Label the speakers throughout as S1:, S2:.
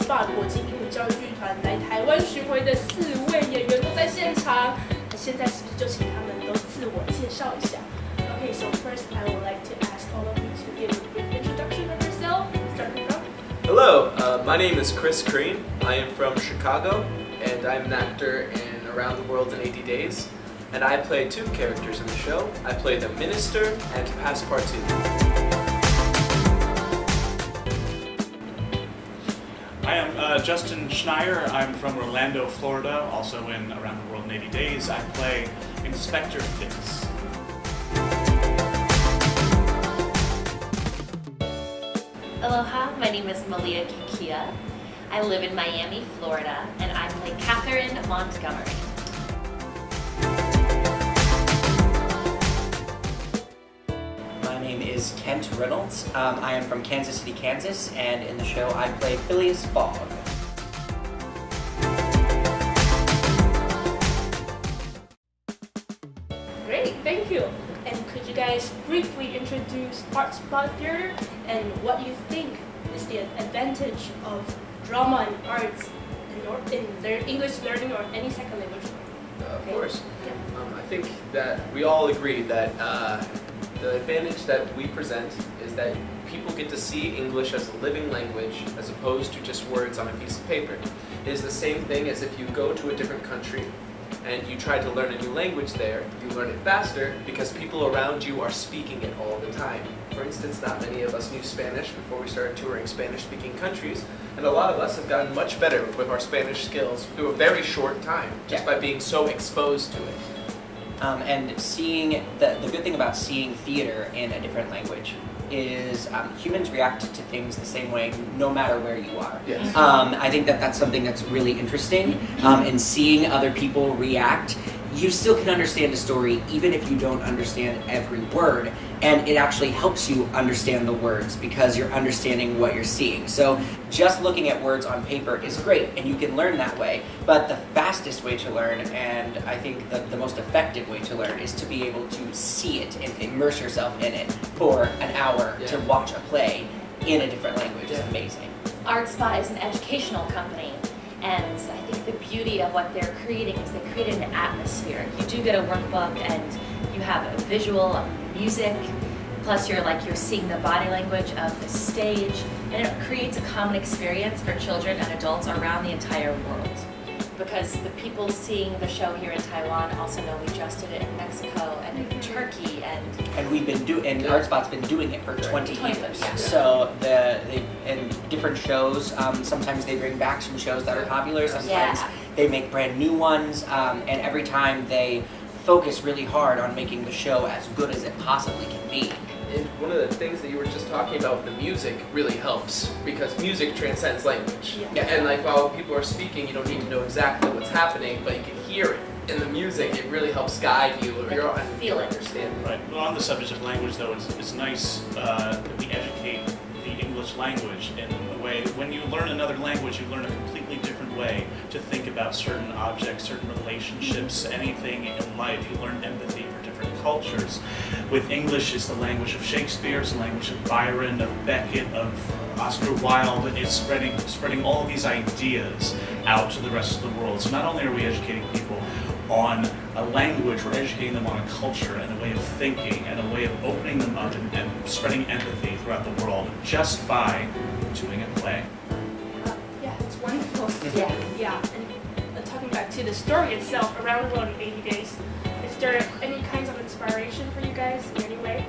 S1: ArtSpot 国际英语教育剧团来台湾巡回的4位演员都在现场。现在是不是就请他们都自我介绍一下 ？Okay, so first I would like to ask all of you to give a brief introduction of yourself. Starting from.
S2: Hello, my name is Chris Crean. I am from Chicago, and I'm an actor in Around the World in 80 Days. And I play 2 characters in the show. I play the Minister and Passepartout.
S3: I am Justin Schneier. I'm from Orlando, Florida, also in Around the World in 80 Days. I play Inspector Fix.
S4: Aloha, my name is Malia Kikia. I live in Miami, Florida, and I play Catherine Montgomery.
S5: My name is Kent Reynolds. I am from Kansas City, Kansas, and in the show I play Phileas Fogg.
S1: Great, thank you. And could you guys briefly introduce ArtSpot Theater and what you think is the advantage of drama and arts in their English learning or any second language?
S2: Of course. I think that we all agree that the advantage that we present is that people get to see English as a living language as opposed to just words on a piece of paper. It is the same thing as if you go to a different country and you try to learn a new language there, you learn it faster because people around you are speaking it all the time. For instance, not many of us knew Spanish before we started touring Spanish-speaking countries, and a lot of us have gotten much better with our Spanish skills through a very short time, just by being so exposed to it.
S5: And seeing, the good thing about seeing theater in a different language is humans react to things the same way no matter where you are.
S2: Yes.
S5: I think that that's something that's really interesting, and seeing other people react. You still can understand a story even if you don't understand every word, and it actually helps you understand the words because you're understanding what you're seeing. So just looking at words on paper is great, and you can learn that way, but the fastest way to learn, and I think the most effective way to learn, is to be able to see it and immerse yourself in it for an hour to watch a play in a different language is amazing.
S4: ArtSpot is an educational company, and I think the beauty of what they're creating is they create an atmosphere. You do get a workbook, and you have a visual of music, plus you're seeing the body language of the stage, and it creates a common experience for children and adults around the entire world. Because the people seeing the show here in Taiwan also know we just did it in Mexico and in Turkey
S5: And we've been and ArtSpot's been doing it for 20 years.
S4: Yeah.
S5: So in different shows, sometimes they bring back some shows that are popular, sometimes they make brand new ones, and every time they focus really hard on making the show as good as it possibly can be.
S2: And one of the things that you were just talking about with the music really helps because music transcends language.
S5: Yeah.
S2: And like while people are speaking, you don't need to know exactly what's happening, but you can hear it. In the music, it really helps guide you or you're
S4: feel it.
S2: understand.
S3: Right. Well, on the subject of language, though, it's nice that we educate the English language in a way that when you learn another language, you learn a completely different way to think about certain objects, certain relationships, anything in life. You learn empathy for different cultures. With English, it's the language of Shakespeare, it's the language of Byron, of Beckett, of Oscar Wilde. It's spreading all of these ideas out to the rest of the world. So not only are we educating people on a language, we're educating them on a culture and a way of thinking and a way of opening them up and spreading empathy throughout the world just by doing a play.
S1: Yeah, it's wonderful.
S4: Yeah.
S1: Yeah, and talking back to the story itself, Around the World in 80 Days, is there any kinds of inspiration for you guys in any way?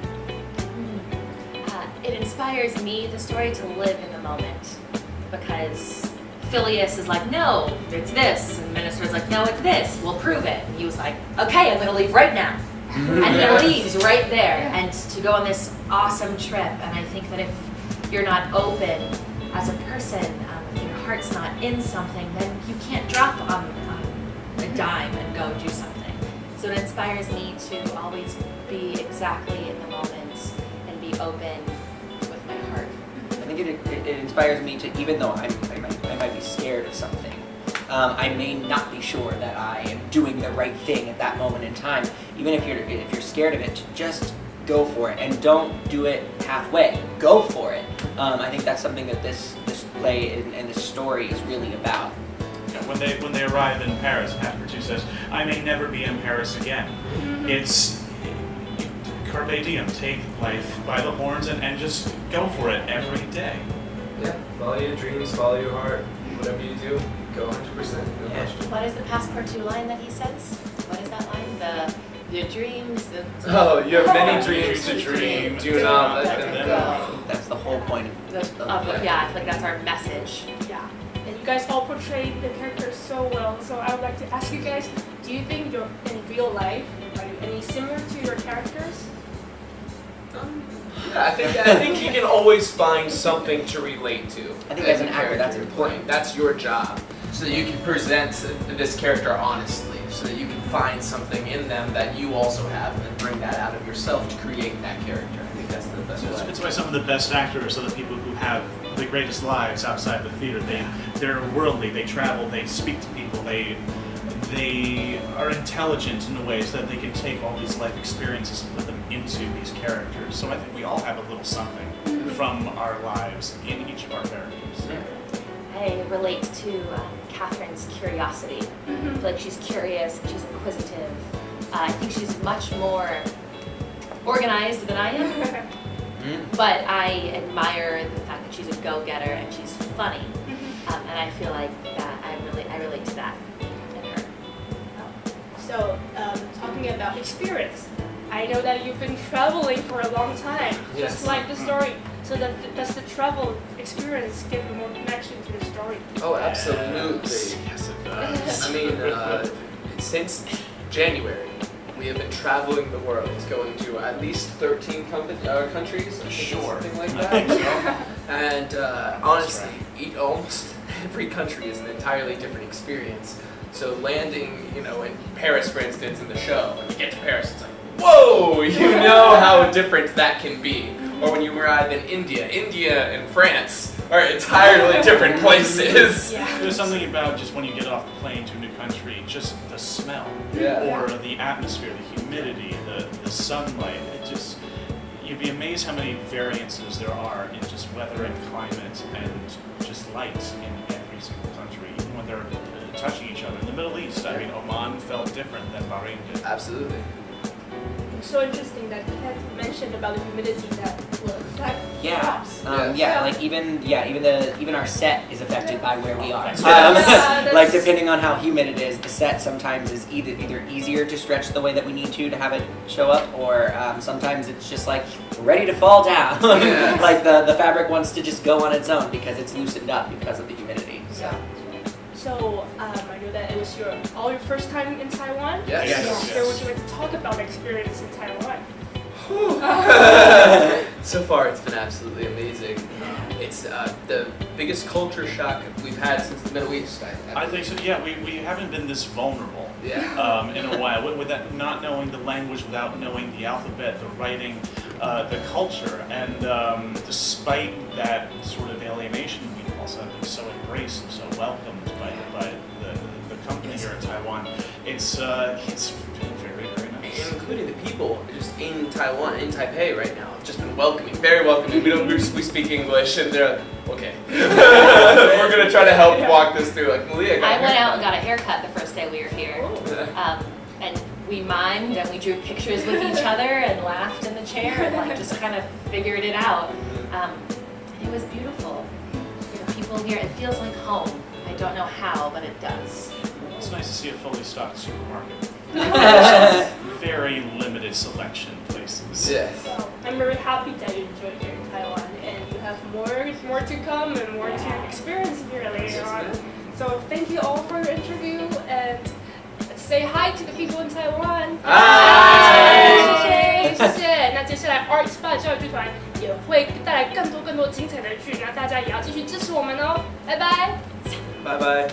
S4: It inspires me, the story, to live in the moment, because Phileas is like, no, it's this, and the minister's like, no, it's this, we'll prove it. And he was like, okay, I'm gonna leave right now. And he leaves right there, and to go on this awesome trip. And I think that if you're not open as a person, if your heart's not in something, then you can't drop on a dime and go do something. So it inspires me to always be exactly in the moment and be open with my heart.
S5: I think it inspires me to, even though I might be scared of something, I may not be sure that I am doing the right thing at that moment in time. Even if you're scared of it, just go for it and don't do it halfway. Go for it. I think that's something that this play and the story is really about.
S3: Yeah, when they arrive in Paris, Pastor 2 says, "I may never be in Paris again." It's carpe diem, take life by the horns and just go for it every day.
S2: Yeah, follow your dreams, follow your heart. Whatever you do, go 100%. No question.
S4: What is the Passport 2 line that he says? What is that line? Your dreams.
S2: Oh, you have many dreams
S3: to dream.
S2: Do not let them go.
S5: That's the whole point of
S4: Yeah, I feel like that's our message.
S1: Yeah, and you guys all portrayed the characters so well. So I would like to ask you guys, do you think you're in real life, are you any similar to your characters?
S2: Yeah, I think you can always find something to relate to.
S5: I think as an actor, that's important.
S2: That's your job, so that you can present this character honestly, so that you can find something in them that you also have, and then bring that out of yourself to create that character. I think that's the best way.
S3: It's why some of the best actors are the people who have the greatest lives outside the theater. They're worldly. They travel. They speak to people. They are intelligent in ways that they can take all these life experiences and put them into these characters. So I think we all have a little something from our lives in each of our characters.
S4: I relate to Catherine's curiosity. I feel like she's curious, she's inquisitive. I think she's much more organized than I am. But I admire the fact that she's a go-getter and she's funny. And I feel like that I relate to that in her.
S1: So, talking about experience, I know that you've been traveling for a long time, just like the story. So does the travel experience give you more connection to the story?
S2: Oh, absolutely.
S3: Yes, it does.
S2: I mean, since January, we have been traveling the world, going to at least 13 countries, something like that. And honestly, almost every country is an entirely different experience. So landing, in Paris, for instance, in the show, when you get to Paris, it's like, whoa, you know how different that can be. Or when you arrive in India and France are entirely different places.
S3: There's something about just when you get off the plane to a new country, just the smell, or the atmosphere, the humidity, the sunlight. You'd be amazed how many variances there are in just weather and climate and just light in every single country, even when they're touching each other. In the Middle East, I mean, Oman felt different than Bahrain did.
S2: Absolutely.
S1: It's so interesting that Kat mentioned about the humidity that will affect crops.
S5: Like even our set is affected by where we are.
S1: Yeah,
S5: like depending on how humid it is, the set sometimes is either easier to stretch the way that we need to have it show up, or sometimes it's just like ready to fall down. Like the fabric wants to just go on its own because it's loosened up because of the humidity.
S1: So I know that it was your first time in Taiwan.
S2: Yes.
S1: So would you like to talk about the experience in Taiwan?
S2: So far, it's been absolutely amazing. It's the biggest culture shock we've had since the Middle East.
S3: I think so. Yeah, we haven't been this vulnerable in a while. With that, not knowing the language, without knowing the alphabet, the writing, the culture, and despite that sort of alienation, we also have been so embraced and so welcomed by the company here in Taiwan. It's been very, very nice.
S2: Including the people just in Taiwan, in Taipei right now, have just been welcoming, very welcoming. We speak English, and they're like, okay. We're gonna try to help walk this through. Like Malia,
S4: I went out and got a haircut the first day we were here, and we mimed and we drew pictures with each other and laughed in the chair and just kind of figured it out. It was beautiful. People here, it feels like home. I don't know how, but it does.
S3: It's nice to see a fully stocked supermarket. Very limited selection places.
S2: Yes.
S1: Well, I'm very happy that you enjoyed here in Taiwan, and you have more to come and more to experience here later on. So thank you all for your interview, and let's say hi to the people in Taiwan.
S2: Hi.
S1: 谢谢。那接下来 ArtSpot 教育剧团也会带来更多精彩的剧，那大家也要继续支持我们哦。拜拜。
S2: 拜拜。